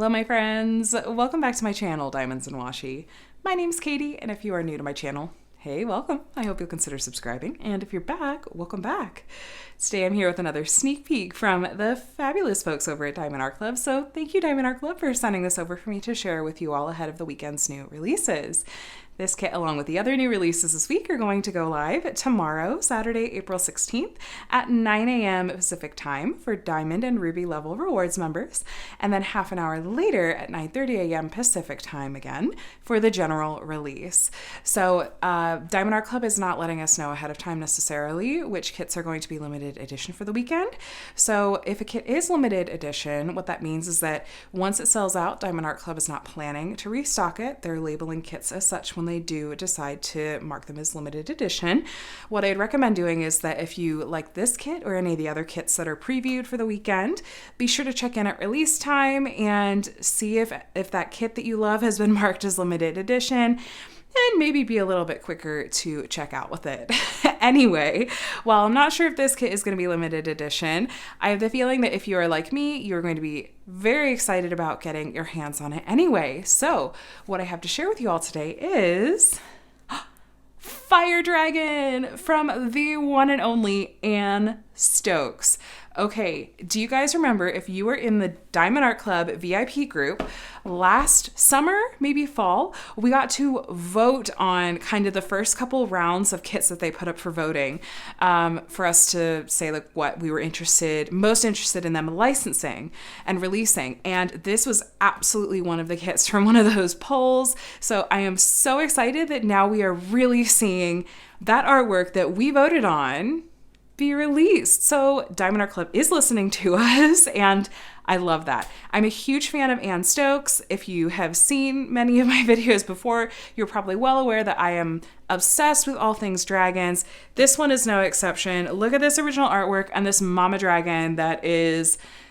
Hello my friends, welcome back to my channel, Diamonds and Washi. My name's Katie, and if you are new to my channel, hey, welcome. I hope you'll consider subscribing, and if you're back, welcome back. Today I'm here with another sneak peek from the fabulous folks over at Diamond Art Club, so thank you Diamond Art Club for sending this over for me to share with you all ahead of the weekend's new releases. This kit, along with the other new releases this week, are going to go live tomorrow, Saturday, April 16th at 9 a.m. Pacific time for Diamond and Ruby level rewards members, and then half an hour later at 9:30 a.m. Pacific time again for the general release. So Diamond Art Club is not letting us know ahead of time necessarily which kits are going to be limited edition for the weekend. So if a kit is limited edition, what that means is that once it sells out, Diamond Art Club is not planning to restock it. They're labeling kits as such when they do decide to mark them as limited edition. What I'd recommend doing is that if you like this kit or any of the other kits that are previewed for the weekend, be sure to check in at release time and see if that kit that you love has been marked as limited edition, and maybe be a little bit quicker to check out with it. Anyway, while I'm not sure if this kit is going to be limited edition, I have the feeling that if you are like me, you're going to be very excited about getting your hands on it anyway. So what I have to share with you all today is Fire Dragon from the one and only Anne Stokes. Okay, do you guys remember, if you were in the Diamond Art Club VIP group last summer, maybe fall, we got to vote on kind of the first couple rounds of kits that they put up for voting, for us to say like what we were most interested in them licensing and releasing. And this was absolutely one of the kits from one of those polls. So I am so excited that now we are really seeing that artwork that we voted on be released. So Diamond Art Club is listening to us, and I love that. I'm a huge fan of Anne Stokes. If you have seen many of my videos before, you're probably well aware that I am obsessed with all things dragons. This one is no exception. Look at this original artwork and this mama dragon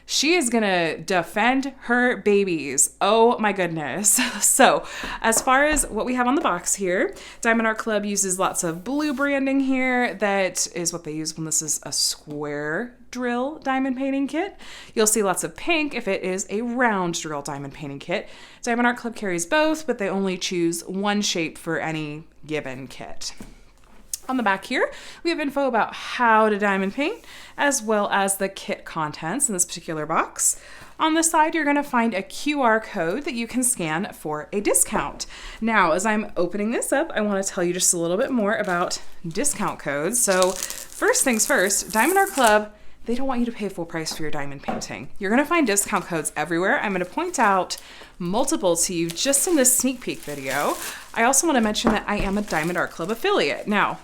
she is gonna defend her babies. Oh my goodness. So as far as what we have on the box here, Diamond Art Club uses lots of blue branding here. That is what they use when this is a square drill diamond painting kit. You'll see lots of pink if it is a round drill diamond painting kit. Diamond Art Club carries both, but they only choose one shape for any given kit. On the back here, we have info about how to diamond paint, as well as the kit contents in this particular box. On the side, you're going to find a QR code that you can scan for a discount. Now, as I'm opening this up, I want to tell you just a little bit more about discount codes. So first things first, Diamond Art Club, they don't want you to pay full price for your diamond painting. You're going to find discount codes everywhere. I'm going to point out multiple to you just in this sneak peek video. I also want to mention that I am a Diamond Art Club affiliate. Now,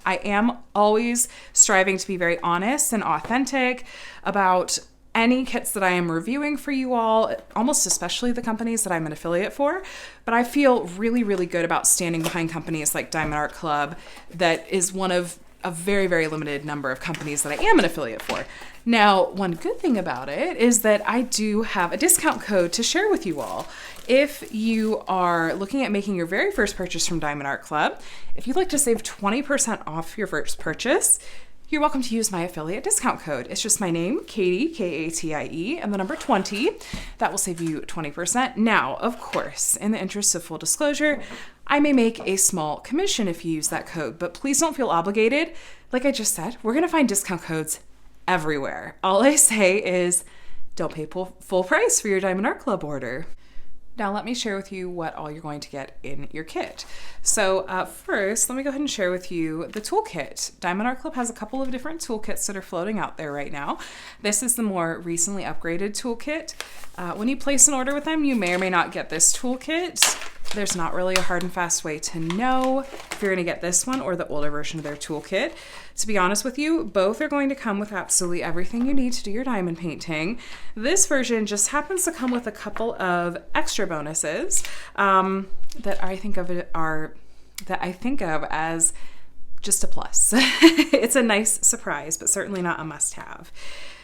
I am always striving to be very honest and authentic about any kits that I am reviewing for you all, almost especially the companies that I'm an affiliate for. But I feel really, really good about standing behind companies like Diamond Art Club, that is one of a very, very limited number of companies that I am an affiliate for. Now, one good thing about it is that I do have a discount code to share with you all. If you are looking at making your very first purchase from Diamond Art Club, if you'd like to save 20% off your first purchase, you're welcome to use my affiliate discount code. It's just my name, Katie, K-A-T-I-E, and the number 20. That will save you 20%. Now, of course, in the interest of full disclosure, I may make a small commission if you use that code, but please don't feel obligated. Like I just said, we're going to find discount codes everywhere. All I say is don't pay full price for your Diamond Art Club order. Now let me share with you what all you're going to get in your kit. So first, let me go ahead and share with you the toolkit. Diamond Art Club has a couple of different toolkits that are floating out there right now. This is the more recently upgraded toolkit. When you place an order with them, you may or may not get this toolkit. There's not really a hard and fast way to know if you're going to get this one or the older version of their toolkit. To be honest with you, both are going to come with absolutely everything you need to do your diamond painting. This version just happens to come with a couple of extra bonuses that I think of as just a plus. It's a nice surprise, but certainly not a must-have.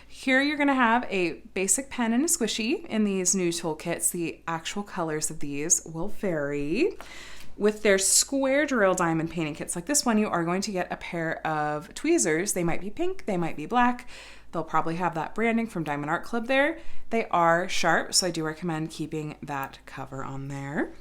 Here you're going to have a basic pen and a squishy in these new toolkits. The actual colors of these will vary. with their square drill diamond painting kits like this one, you are going to get a pair of tweezers. They might be pink, they might be black. They'll probably have that branding from Diamond Art Club there. They are sharp, so I do recommend keeping that cover on there.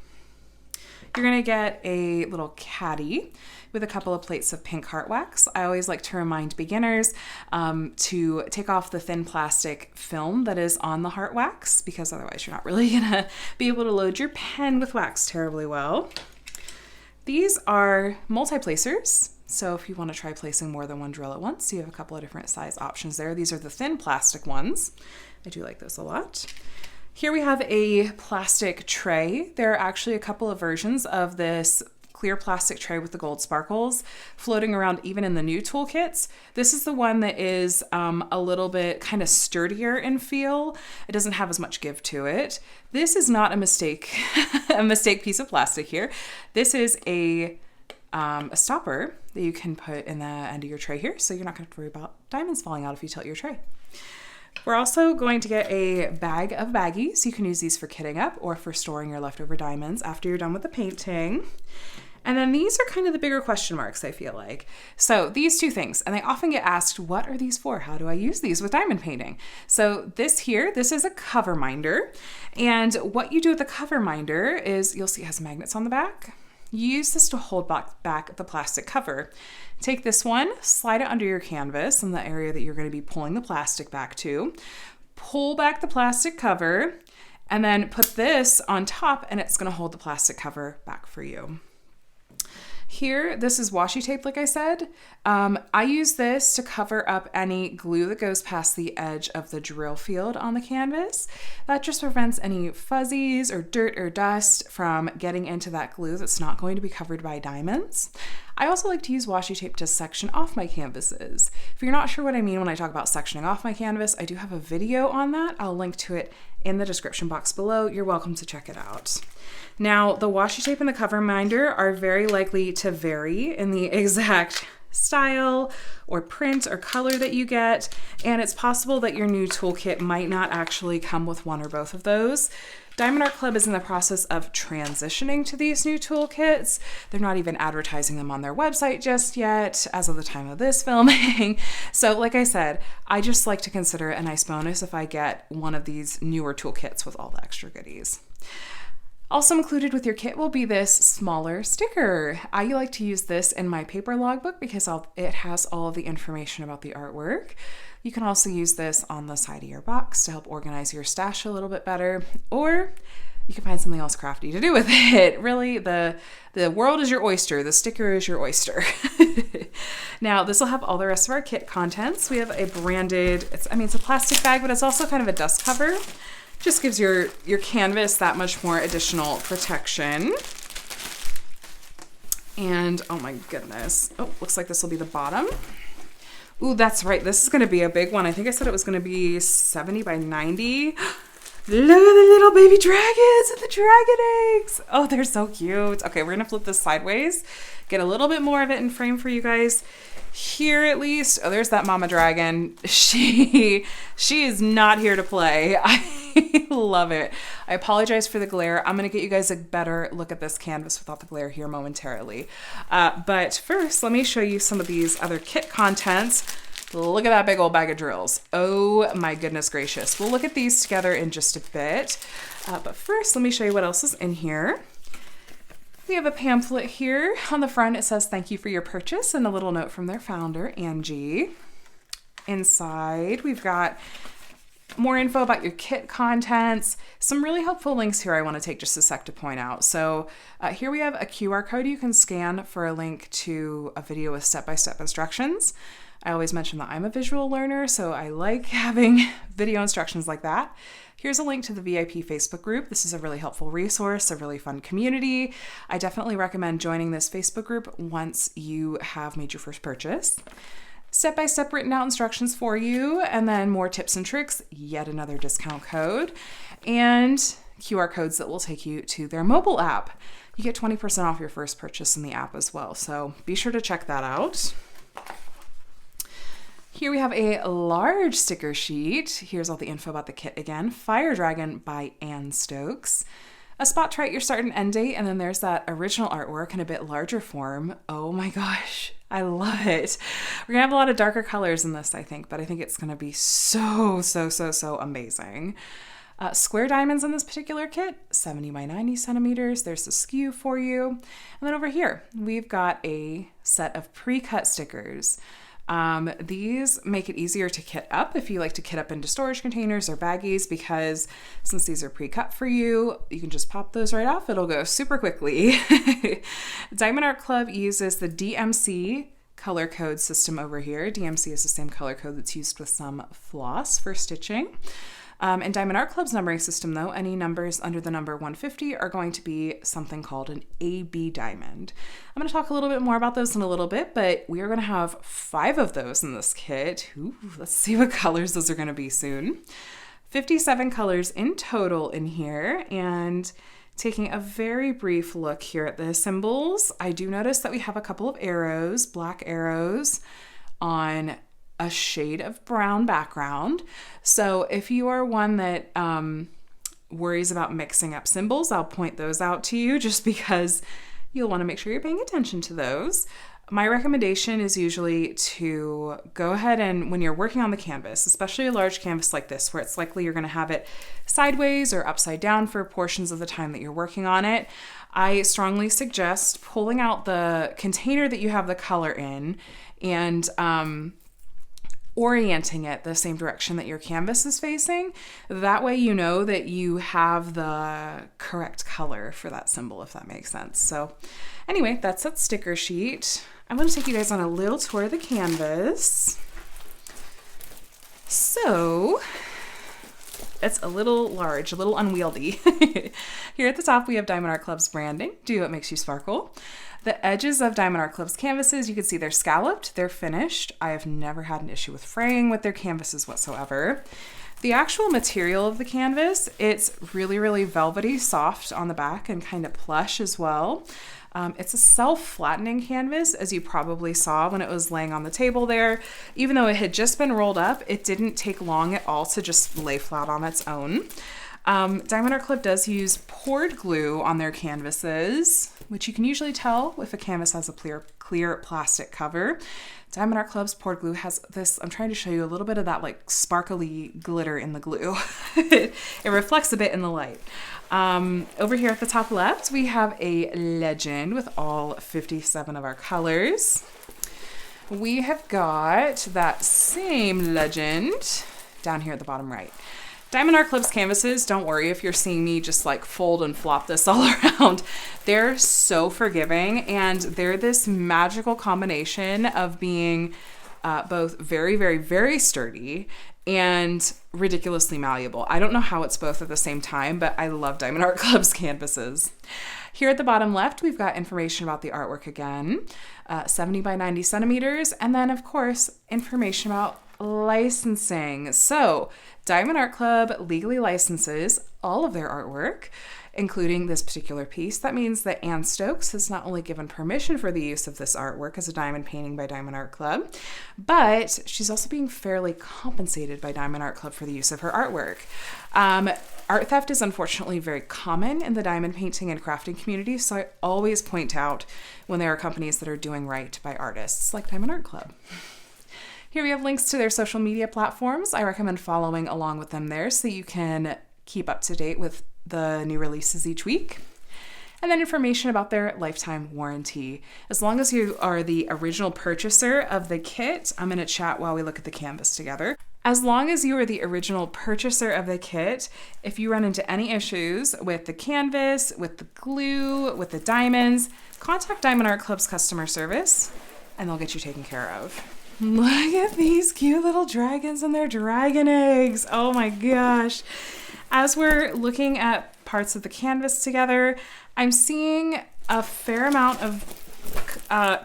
You're going to get a little caddy with a couple of plates of pink heart wax. I always like to remind beginners to take off the thin plastic film that is on the heart wax, because otherwise you're not really going to be able to load your pen with wax terribly well. These are multi-placers, so if you want to try placing more than one drill at once, you have a couple of different size options there. These are the thin plastic ones. I do like those a lot. Here we have a plastic tray. There are actually a couple of versions of this clear plastic tray with the gold sparkles floating around even in the new toolkits. This is the one that is a little bit kind of sturdier in feel. It doesn't have as much give to it. This is not a mistake, a mistake piece of plastic here. This is a stopper that you can put in the end of your tray here, so you're not going to have to worry about diamonds falling out if you tilt your tray. We're also going to get a bag of baggies. You can use these for kitting up or for storing your leftover diamonds after you're done with the painting. And then these are kind of the bigger question marks, I feel like. So these two things, and they often get asked, what are these for? How do I use these with diamond painting? So this here, this is a cover minder. And what you do with the cover minder is, you'll see it has magnets on the back. You use this to hold back the plastic cover. Take this one, slide it under your canvas in the area that you're going to be pulling the plastic back to. Pull back the plastic cover, and then put this on top, and it's going to hold the plastic cover back for you. Here, this is washi tape, like I said. I use this to cover up any glue that goes past the edge of the drill field on the canvas. That just prevents any fuzzies or dirt or dust from getting into that glue that's not going to be covered by diamonds. I also like to use washi tape to section off my canvases. If you're not sure what I mean when I talk about sectioning off my canvas, I do have a video on that. I'll link to it in the description box below. You're welcome to check it out. Now, the washi tape and the cover minder are very likely to vary in the exact style or print or color that you get, and it's possible that your new toolkit might not actually come with one or both of those. Diamond Art Club is in the process of transitioning to these new toolkits. They're not even advertising them on their website just yet, as of the time of this filming. So like I said, I just like to consider it a nice bonus if I get one of these newer toolkits with all the extra goodies. Also included with your kit will be this smaller sticker. I like to use this in my paper logbook because it has all of the information about the artwork. You can also use this on the side of your box to help organize your stash a little bit better, or you can find something else crafty to do with it. Really, the world is your oyster. The sticker is your oyster. Now, this will have all the rest of our kit contents. We have a branded, it's a plastic bag, but it's also kind of a dust cover. Just gives your canvas that much more additional protection. And oh my goodness. Oh, looks like this will be the bottom. Ooh, that's right. This is going to be a big one. I think I said it was going to be 70 by 90. Look at the little baby dragons and the dragon eggs. Oh, they're so cute. Okay, we're going to flip this sideways. Get a little bit more of it in frame for you guys. Here at least. Oh, there's that mama dragon. She is not here to play. I love it. I apologize for the glare. I'm going to get you guys a better look at this canvas without the glare here momentarily. But first, let me show you some of these other kit contents. Look at that big old bag of drills. Oh my goodness gracious. We'll look at these together in just a bit. But first, let me show you what else is in here. We have a pamphlet here. On the front, it says, "Thank you for your purchase," and a little note from their founder, Angie. Inside, we've got more info about your kit contents. Some really helpful links here I want to take just a sec to point out. So here we have a QR code you can scan for a link to a video with step-by-step instructions. I always mention that I'm a visual learner, so I like having video instructions like that. Here's a link to the VIP Facebook group. This is a really helpful resource, a really fun community. I definitely recommend joining this Facebook group once you have made your first purchase. Step-by-step written out instructions for you, and then more tips and tricks, yet another discount code, and QR codes that will take you to their mobile app. You get 20% off your first purchase in the app as well, so be sure to check that out. Here we have a large sticker sheet. Here's all the info about the kit again. Fire Dragon by Anne Stokes. a spot to write your start and end date, and then there's that original artwork in a bit larger form. Oh my gosh, I love it. We're gonna have a lot of darker colors in this, I think, but I think it's gonna be so amazing. Square diamonds in this particular kit, 70 by 90 centimeters. There's the skew for you. And then over here, we've got a set of pre-cut stickers. These make it easier to kit up if you like to kit up into storage containers or baggies, because since these are pre-cut for you, you can just pop those right off. It'll go super quickly. Diamond Art Club uses the DMC color code system over here. DMC is the same color code that's used with some floss for stitching. In Diamond Art Club's numbering system, though, any numbers under the number 150 are going to be something called an AB diamond. I'm going to talk a little bit more about those in a little bit, but we are going to have 5 of those in this kit. Ooh, let's see what colors those are going to be soon. 57 colors in total in here, and taking a very brief look here at the symbols, I do notice that we have a couple of arrows, black arrows, on a shade of brown background. So if you are one that worries about mixing up symbols, I'll point those out to you just because you'll want to make sure you're paying attention to those. My recommendation is usually to go ahead and, when you're working on the canvas, especially a large canvas like this, where it's likely you're going to have it sideways or upside down for portions of the time that you're working on it, I strongly suggest pulling out the container that you have the color in and orienting it the same direction that your canvas is facing. That way you know that you have the correct color for that symbol, if that makes sense. So anyway, that's that sticker sheet. I'm going to take you guys on a little tour of the canvas. So it's a little large, a little unwieldy. Here at the top, we have Diamond Art Club's branding. Do what makes you sparkle. The edges of Diamond Art Club's canvases, you can see they're scalloped, they're finished. I have never had an issue with fraying with their canvases whatsoever. The actual material of the canvas, it's really velvety, soft on the back and kind of plush as well. It's a self-flattening canvas, as you probably saw when it was laying on the table there. Even though it had just been rolled up, it didn't take long at all to just lay flat on its own. Diamond Art Club does use poured glue on their canvases, which you can usually tell if a canvas has a clear plastic cover. Diamond Art Club's poured glue has this, I'm trying to show you a little bit of that like sparkly glitter in the glue. It reflects a bit in the light. Over here at the top left, we have a legend with all 57 of our colors. We have got that same legend down here at the bottom right. Diamond Art Club's canvases, don't worry if you're seeing me just like fold and flop this all around. They're so forgiving, and they're this magical combination of being both very sturdy and ridiculously malleable. I don't know how it's both at the same time, but I love Diamond Art Club's canvases. Here at the bottom left, we've got information about the artwork again, 70 by 90 centimeters, and then of course, information about licensing. So Diamond Art Club legally licenses all of their artwork, including this particular piece. That means that Anne Stokes has not only given permission for the use of this artwork as a diamond painting by Diamond Art Club, but she's also being fairly compensated by Diamond Art Club for the use of her artwork. Art theft is unfortunately very common in the diamond painting and crafting community, so I always point out when there are companies that are doing right by artists like Diamond Art Club. Here we have links to their social media platforms. I recommend following along with them there so you can keep up to date with the new releases each week. And then information about their lifetime warranty. As long as you are the original purchaser of the kit, I'm going to chat while we look at the canvas together. As long as you are the original purchaser of the kit, if you run into any issues with the canvas, with the glue, with the diamonds, contact Diamond Art Club's customer service and they'll get you taken care of. Look at these cute little dragons and their dragon eggs. Oh my gosh. As we're looking at parts of the canvas together, I'm seeing a fair amount of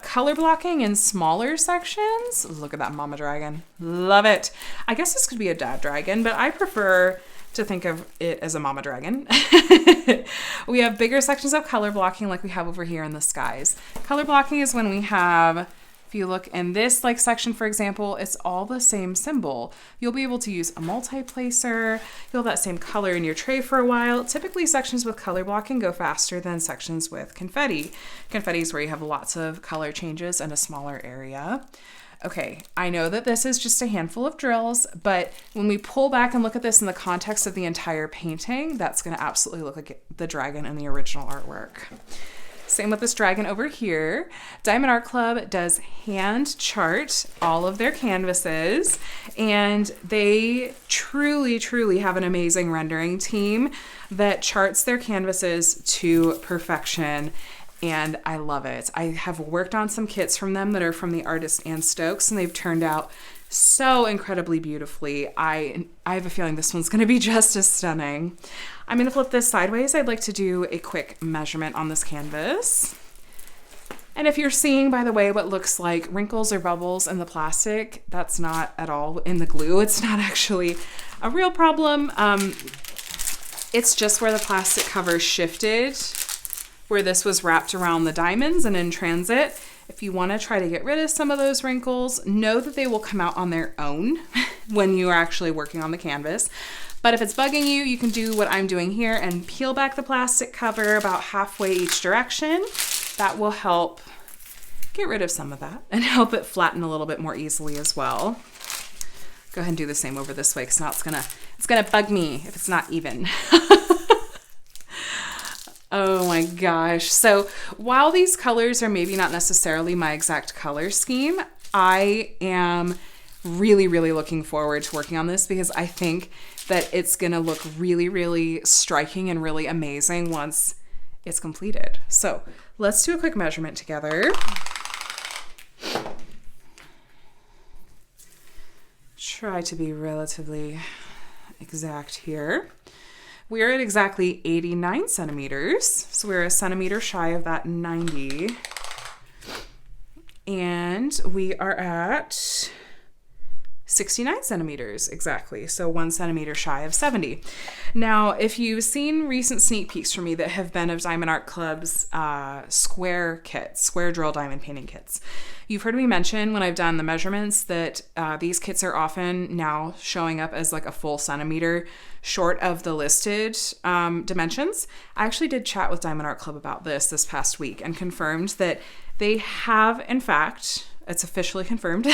color blocking in smaller sections. Look at that mama dragon. Love it. I guess this could be a dad dragon, but I prefer to think of it as a mama dragon. We have bigger sections of color blocking like we have over here in the skies. Color blocking is when we have If you look in this like section, for example, it's all the same symbol. You'll be able to use a multi-placer. You'll have that same color in your tray for a while. Typically sections with color blocking go faster than sections with confetti. Confetti is where you have lots of color changes in a smaller area. Okay, I know that this is just a handful of drills, but when we pull back and look at this in the context of the entire painting, that's going to absolutely look like the dragon in the original artwork. Same with this dragon over here. Diamond Art Club does hand chart all of their canvases, and they truly, truly have an amazing rendering team that charts their canvases to perfection. And I love it. I have worked on some kits from them that are from the artist Anne Stokes, and they've turned out so incredibly beautifully. I have a feeling this one's going to be just as stunning. I'm going to flip this sideways. I'd like to do a quick measurement on this canvas. And if you're seeing, by the way, what looks like wrinkles or bubbles in the plastic, that's not at all in the glue. It's not actually a real problem. It's just where the plastic cover shifted, where this was wrapped around the diamonds and in transit. If you want to try to get rid of some of those wrinkles, know that they will come out on their own when you are actually working on the canvas. But if it's bugging you, you can do what I'm doing here and peel back the plastic cover about halfway each direction. That will help get rid of some of that and help it flatten a little bit more easily as well. Go ahead and do the same over this way, because now it's gonna bug me if it's not even. Oh my gosh. So while these colors are maybe not necessarily my exact color scheme, I am really, really looking forward to working on this, because I think that it's going to look really, really striking and really amazing once it's completed. So let's do a quick measurement together. Try to be relatively exact here. We are at exactly 89 centimeters. So we're a centimeter shy of that 90. And we are at 69 centimeters exactly. So 1 centimeter shy of 70. Now, if you've seen recent sneak peeks from me that have been of Diamond Art Club's square kits, square drill diamond painting kits, you've heard me mention when I've done the measurements that these kits are often now showing up as like a full centimeter short of the listed dimensions. I actually did chat with Diamond Art Club about this past week and confirmed that they have, in fact, it's officially confirmed,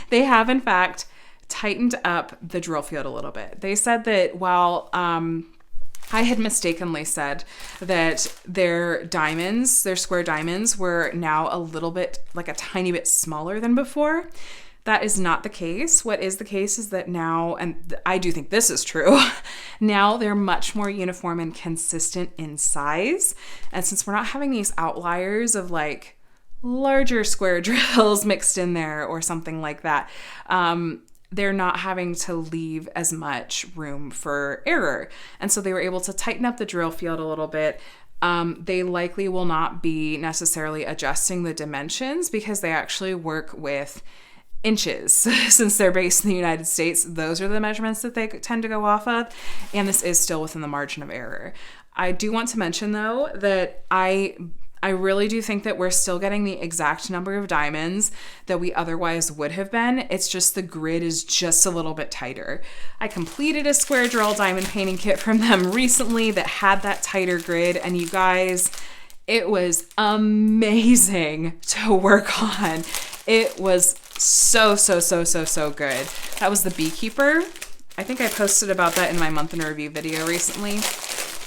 they have, in fact, tightened up the drill field a little bit. They said that while I had mistakenly said that their diamonds, their square diamonds, were now a little bit, like a tiny bit smaller than before, that is not the case. What is the case is that now, and I do think this is true, now they're much more uniform and consistent in size. And since we're not having these outliers of like larger square drills mixed in there or something like that, they're not having to leave as much room for error. And so they were able to tighten up the drill field a little bit. They likely will not be necessarily adjusting the dimensions because they actually work with inches. Since they're based in the United States, those are the measurements that they tend to go off of. And this is still within the margin of error. I do want to mention though that I really do think that we're still getting the exact number of diamonds that we otherwise would have been. It's just the grid is just a little bit tighter. I completed a square drill diamond painting kit from them recently that had that tighter grid, and you guys, it was amazing to work on. It was so good. That was the beekeeper. I think I posted about that in my month in review video recently.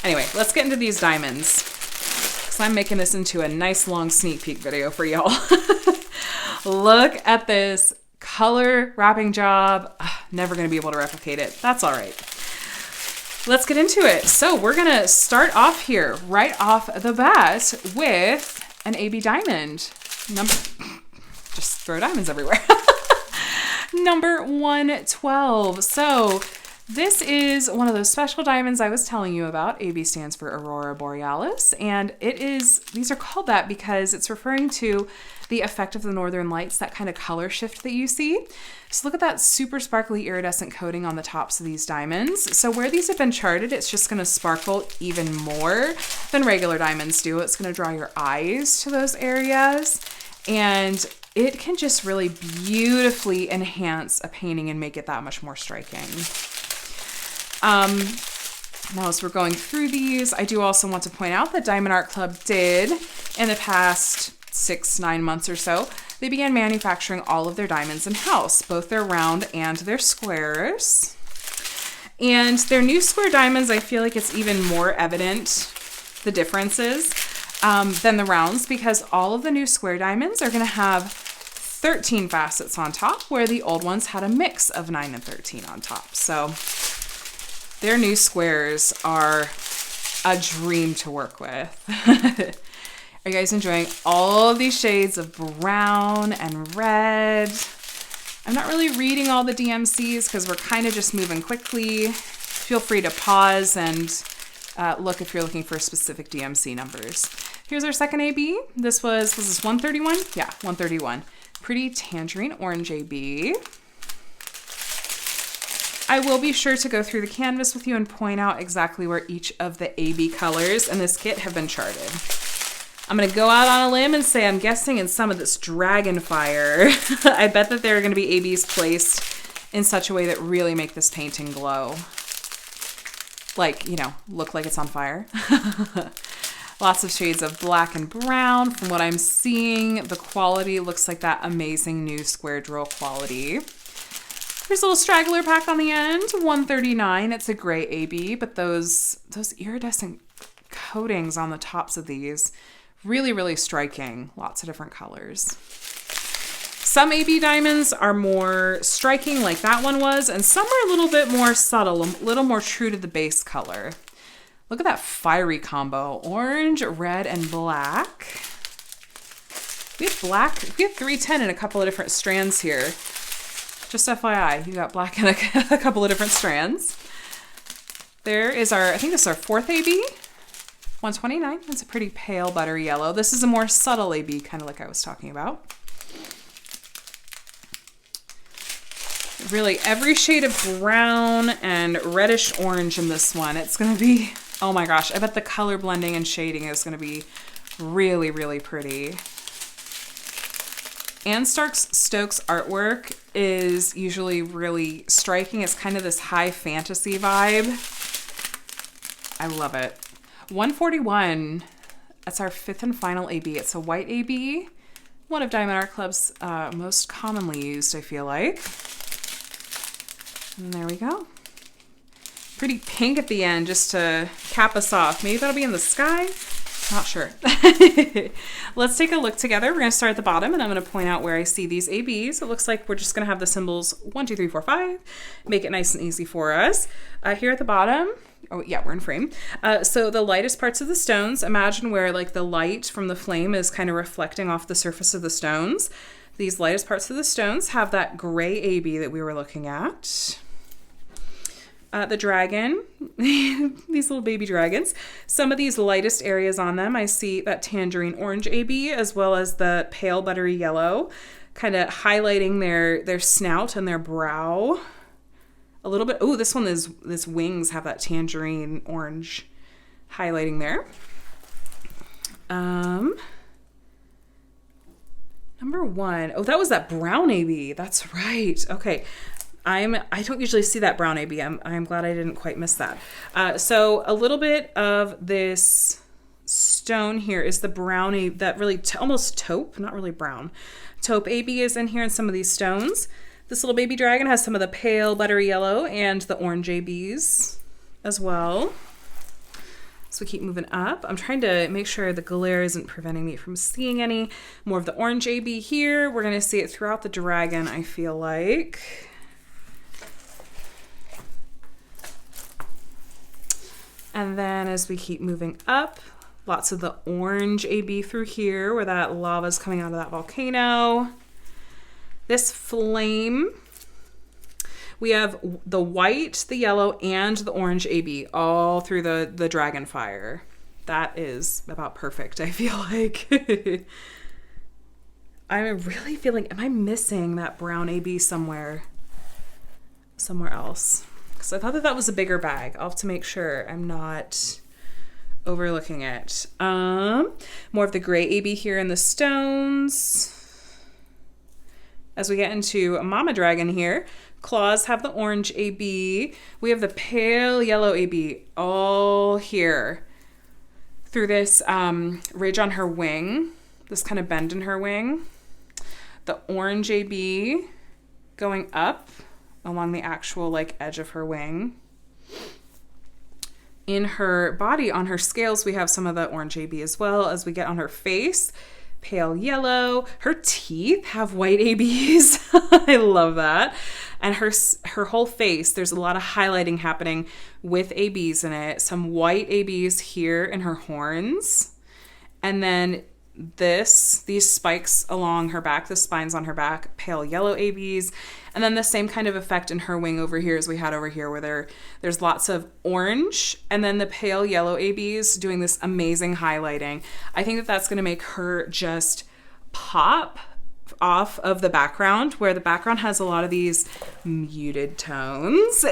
Anyway, let's get into these diamonds, because I'm making this into a nice long sneak peek video for y'all. Look at this color wrapping job. Never going to be able to replicate it. That's all right. Let's get into it. So we're going to start off here right off the bat with an AB diamond. Just throw diamonds everywhere. Number 112. So this is one of those special diamonds I was telling you about. AB stands for Aurora Borealis, and these are called that because it's referring to the effect of the northern lights, that kind of color shift that you see. So look at that super sparkly iridescent coating on the tops of these diamonds. So where these have been charted, it's just going to sparkle even more than regular diamonds do. It's going to draw your eyes to those areas. And it can just really beautifully enhance a painting and make it that much more striking. Now, as we're going through these, I do also want to point out that Diamond Art Club did, in the past 6-9 months or so, they began manufacturing all of their diamonds in-house, both their round and their squares. And their new square diamonds, I feel like it's even more evident, the differences, than the rounds, because all of the new square diamonds are going to have 13 facets on top, where the old ones had a mix of 9 and 13 on top. So their new squares are a dream to work with. Are you guys enjoying all of these shades of brown and red? I'm not really reading all the DMCs because we're kind of just moving quickly. Feel free to pause and look if you're looking for specific DMC numbers. Here's our second AB. Was this 131? Yeah, 131. Pretty tangerine orange AB. I will be sure to go through the canvas with you and point out exactly where each of the AB colors in this kit have been charted. I'm going to go out on a limb and say I'm guessing in some of this dragon fire. I bet that there are going to be ABs placed in such a way that really make this painting glow. Like, you know, look like it's on fire. Lots of shades of black and brown. From what I'm seeing, the quality looks like that amazing new square drill quality. There's a little straggler pack on the end, 139. It's a gray AB, but those iridescent coatings on the tops of these, really, really striking. Lots of different colors. Some AB diamonds are more striking like that one was, and some are a little bit more subtle, a little more true to the base color. Look at that fiery combo, orange, red, and black. We have 310 in a couple of different strands here. Just FYI, you got black in a couple of different strands. There is I think this is our fourth AB, 129. It's a pretty pale buttery yellow. This is a more subtle AB, kind of like I was talking about. Really, every shade of brown and reddish orange in this one. It's going to be, oh my gosh, I bet the color blending and shading is going to be really, really pretty. Anne Stokes artwork is usually really striking. It's kind of this high fantasy vibe. I love it. 141, that's our fifth and final AB. It's a white AB, one of Diamond Art Club's most commonly used, I feel like. And there we go. Pretty pink at the end just to cap us off. Maybe that'll be in the sky. Not sure. Let's take a look together. We're going to start at the bottom, and I'm going to point out where I see these ABs. It looks like we're just going to have the symbols 1, 2, 3, 4, 5. Make it nice and easy for us. Here at the bottom, oh yeah, we're in frame. So the lightest parts of the stones, imagine where like the light from the flame is kind of reflecting off the surface of the stones. These lightest parts of the stones have that gray AB that we were looking at. The dragon, these little baby dragons. Some of these lightest areas on them, I see that tangerine orange AB as well as the pale buttery yellow, kind of highlighting their snout and their brow a little bit. Oh, this wings have that tangerine orange highlighting there. Number 1. Oh, that was that brown AB. That's right. Okay. I don't usually see that brown AB. I'm glad I didn't quite miss that. So a little bit of this stone here is the brown AB, that really almost taupe, not really brown. Taupe AB is in here in some of these stones. This little baby dragon has some of the pale buttery yellow and the orange ABs as well. So we keep moving up. I'm trying to make sure the glare isn't preventing me from seeing any. More of the orange AB here. We're going to see it throughout the dragon, I feel like. And then as we keep moving up, lots of the orange AB through here where that lava is coming out of that volcano. This flame, we have the white, the yellow, and the orange AB all through the dragon fire. That is about perfect, I feel like. I'm really feeling, am I missing that brown AB somewhere else? So I thought that was a bigger bag. I'll have to make sure I'm not overlooking it. More of the gray AB here in the stones. as we get into Mama Dragon here. Claws have the orange AB. We have the pale yellow AB all here through this ridge on her wing, this kind of bend in her wing. The orange AB going up along the actual like edge of her wing. In her body, on her scales, we have some of the orange AB as well. As we get on her face, pale yellow. Her teeth have white ABs. I love that. And her whole face, there's a lot of highlighting happening with ABs in it. Some white ABs here in her horns. And then these spikes along her back, the spines on her back, pale yellow ABs. And then the same kind of effect in her wing over here as we had over here, where there's lots of orange and then the pale yellow ABs doing this amazing highlighting. I think that that's going to make her just pop off of the background, where the background has a lot of these muted tones,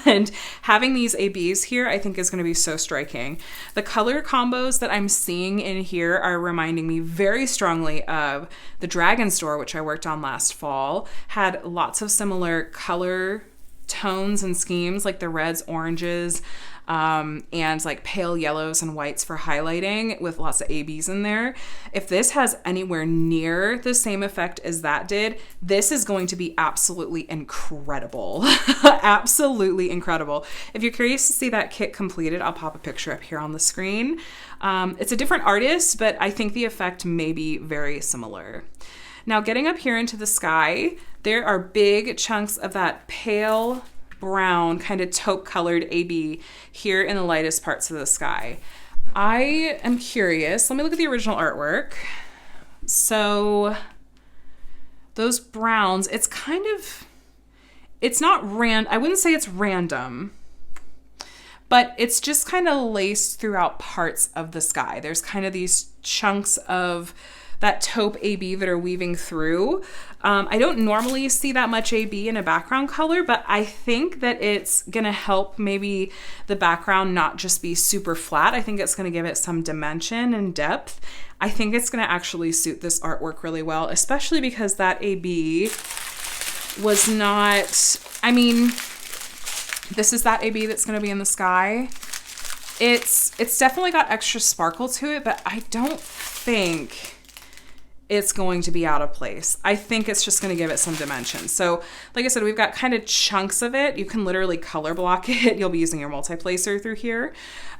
and having these ABs here I think is going to be so striking. The color combos that I'm seeing in here are reminding me very strongly of the Dragon store, which I worked on last fall. Had lots of similar color tones and schemes, like the reds, oranges, and like pale yellows and whites for highlighting, with lots of ABs in there. If this has anywhere near the same effect as that did, this is going to be absolutely incredible. Absolutely incredible. If you're curious to see that kit completed, I'll pop a picture up here on the screen. It's a different artist, but I think the effect may be very similar. Now, getting up here into the sky, there are big chunks of that pale brown kind of taupe colored AB here in the lightest parts of the sky. I am curious. Let me look at the original artwork. So those browns, it's not I wouldn't say it's random, but it's just kind of laced throughout parts of the sky. There's kind of these chunks of that taupe AB that are weaving through. I don't normally see that much AB in a background color, but I think that it's gonna help maybe the background not just be super flat. I think it's gonna give it some dimension and depth. I think it's gonna actually suit this artwork really well, especially because that AB was not, I mean, this is that AB that's gonna be in the sky. It's definitely got extra sparkle to it, but I don't think it's going to be out of place. I think it's just going to give it some dimension. So like I said, we've got kind of chunks of it. You can literally color block it. You'll be using your multiplacer through here.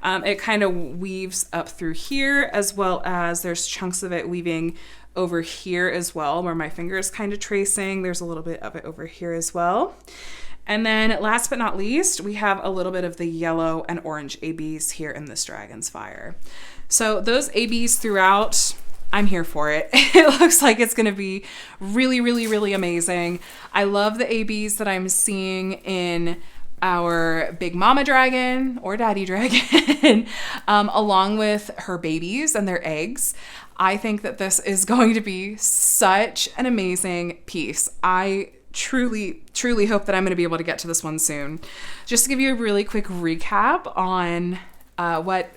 It kind of weaves up through here, as well as there's chunks of it weaving over here as well, where my finger is kind of tracing. There's a little bit of it over here as well. And then last but not least, we have a little bit of the yellow and orange ABs here in this Dragon's Fire. So those ABs throughout, I'm here for it. It looks like it's going to be really, really, really amazing. I love the ABs that I'm seeing in our big mama dragon or daddy dragon, along with her babies and their eggs. I think that this is going to be such an amazing piece. I truly, truly hope that I'm going to be able to get to this one soon. Just to give you a really quick recap on what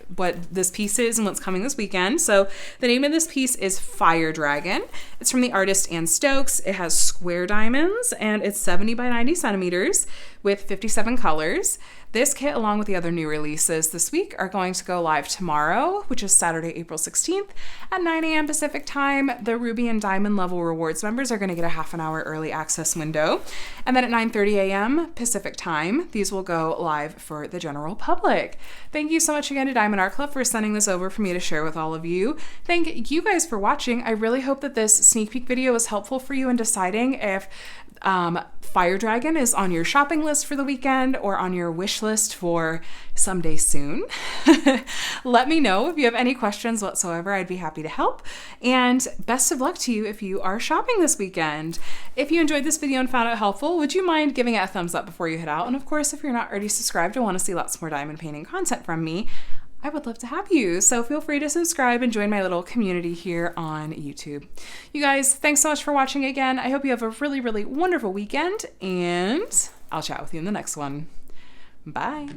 this piece is and what's coming this weekend. So the name of this piece is Fire Dragon. It's from the artist Anne Stokes. It has square diamonds and it's 70 by 90 centimeters with 57 colors. This kit, along with the other new releases this week, are going to go live tomorrow, which is Saturday, April 16th at 9 a.m. Pacific time. The Ruby and Diamond level rewards members are going to get a half an hour early access window. And then at 9:30 a.m. Pacific time, these will go live for the general public. Thank you so much again to Diamond Art Club for sending this over for me to share with all of you. Thank you guys for watching. I really hope that this sneak peek video was helpful for you in deciding if Fire Dragon is on your shopping list for the weekend or on your wish list for someday soon. Let me know if you have any questions whatsoever. I'd be happy to help. And best of luck to you if you are shopping this weekend. If you enjoyed this video and found it helpful, would you mind giving it a thumbs up before you head out? And of course, if you're not already subscribed and want to see lots more diamond painting content from me, I would love to have you. So feel free to subscribe and join my little community here on YouTube. You guys, thanks so much for watching again. I hope you have a really, really wonderful weekend, and I'll chat with you in the next one. Bye.